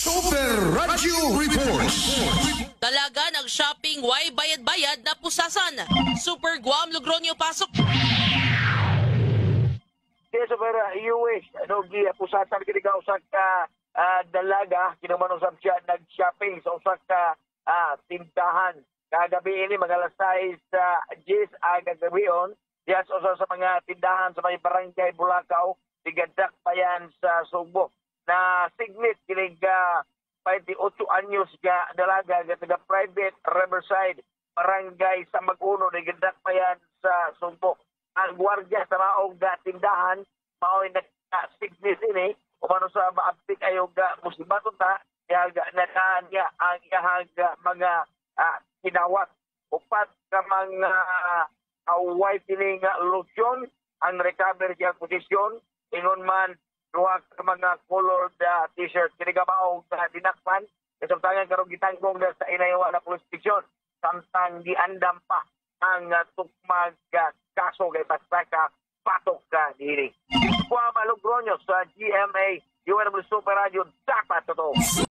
Super Radio Reports. Dalaga ng shopping way bayad-bayad na pusasan. Super Guam Logronyo pasok. Kaya sa para US, pusatan kini ka usak ka dalaga, kinumanusap siya nag-shopping sa usak ka tindahan. Kagabi ini mga alas 6 Gis agagabion, diyan sa mga tindahan sa may barangay Bulacau, tigadak pa yan sa Subo. Na siglit kinig 28 anyos ga dalaga ga private Riverside barangay sa Maguno, tigadak pa yan sa Subo. Ang gwardiya sa maong tindahan mao'y nag-signis ini umano sa maabtik ayo ga musibaton ta yaga nakaan niya ang iyahang mga kinawat upat ka mga away kini nga lotion ang recover siya posisyon ingon man duha ka mga colored t-shirt kini ga maong dinakpan kasabtangan karong gitanggong sa inayawa na police station samtang giandam pa ang tukmag kaso kay Pastaka patok ka diri. Kuha Logronyo sa GMA UNW Super Radio dapat totoo.